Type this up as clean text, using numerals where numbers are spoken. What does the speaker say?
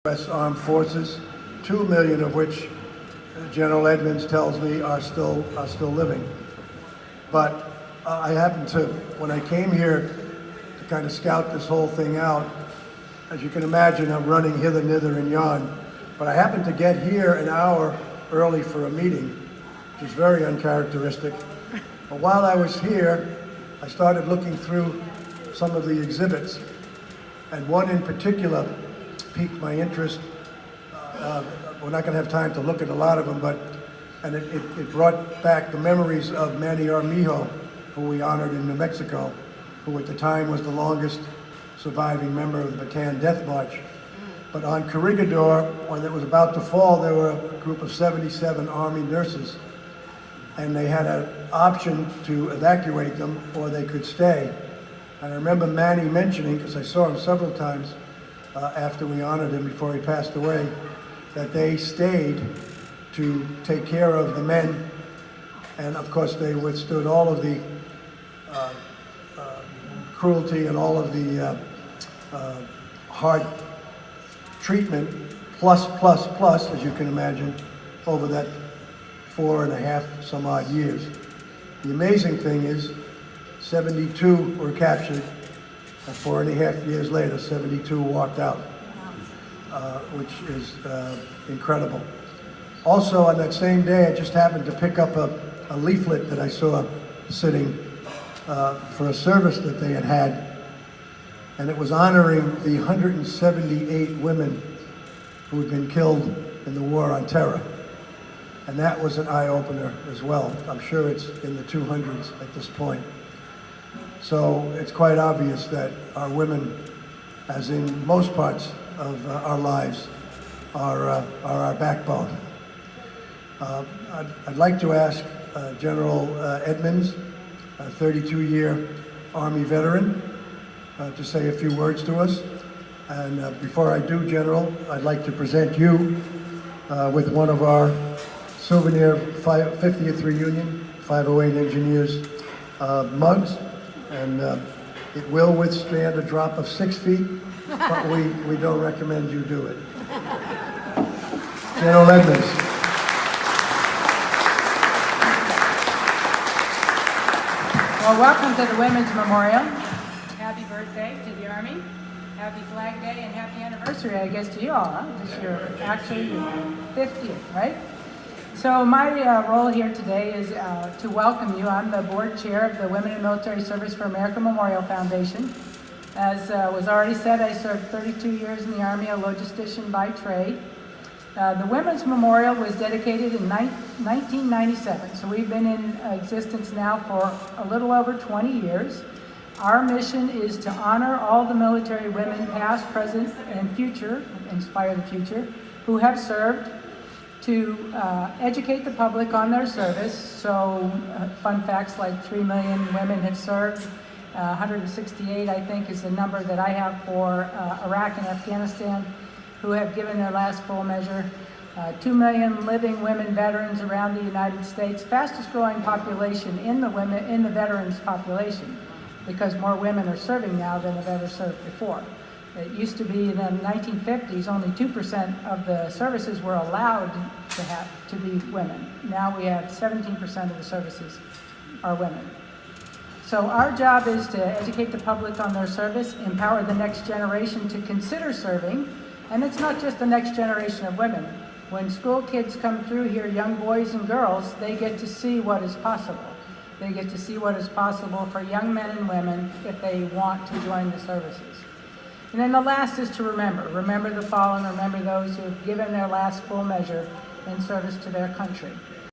U.S. Armed Forces, 2 million of which General Edmonds tells me are still living. But I happened to, when I came here to kind of scout this whole thing out, as you can imagine, I'm running hither, thither, and yon. But I happened to get here an hour early for a meeting, which is very uncharacteristic. But while I was here, I started looking through some of the exhibits, and one in particular piqued my interest. We're not going to have time to look at a lot of them, but it brought back the memories of Manny Armijo, who we honored in New Mexico, who at the time was the longest surviving member of the Bataan Death March. But on Corregidor, when it was about to fall, there were a group of 77 Army nurses, and they had an option to evacuate them or they could stay. And I remember Manny mentioning, because I saw him several times after we honored him before he passed away, that they stayed to take care of the men, and of course they withstood all of the cruelty and all of the hard treatment, plus, as you can imagine, over that 4.5 some odd years. The amazing thing is 72 were captured, and 4.5 years later, 72 walked out, which is incredible. Also, on that same day, I just happened to pick up a leaflet that I saw sitting for a service that they had, and it was honoring the 178 women who had been killed in the War on Terror. And that was an eye-opener as well. I'm sure it's in the 200s at this point. So it's quite obvious that our women, as in most parts of our lives, are our backbone. I'd like to ask General Edmonds, a 32-year Army veteran, to say a few words to us. And before I do, General, I'd like to present you with one of our souvenir 50th reunion 508 Engineers mugs, and it will withstand a drop of 6 feet, but we don't recommend you do it. General Edmonds. Well, welcome to the Women's Memorial. Happy birthday to the Army. Happy Flag Day and happy anniversary, I guess, to you all, huh? This is your actually 50th, right? So my role here today is to welcome you. I'm the board chair of the Women in Military Service for America Memorial Foundation. As was already said, I served 32 years in the Army, a logistician by trade. The Women's Memorial was dedicated in 1997, so we've been in existence now for a little over 20 years. Our mission is to honor all the military women, past, present, and future, inspire the future, who have served, to educate the public on their service. So fun facts like 3 million women have served, 168 I think is the number that I have for Iraq and Afghanistan, who have given their last full measure. 2 million living women veterans around the United States, fastest growing population in the veterans population, because more women are serving now than have ever served before. It used to be in the 1950s, only 2% of the services were allowed to be women. Now we have 17% of the services are women. So our job is to educate the public on their service, empower the next generation to consider serving, and it's not just the next generation of women. When school kids come through here, young boys and girls, they get to see what is possible. They get to see what is possible for young men and women if they want to join the services. And then the last is to remember the fallen, remember those who have given their last full measure in service to their country.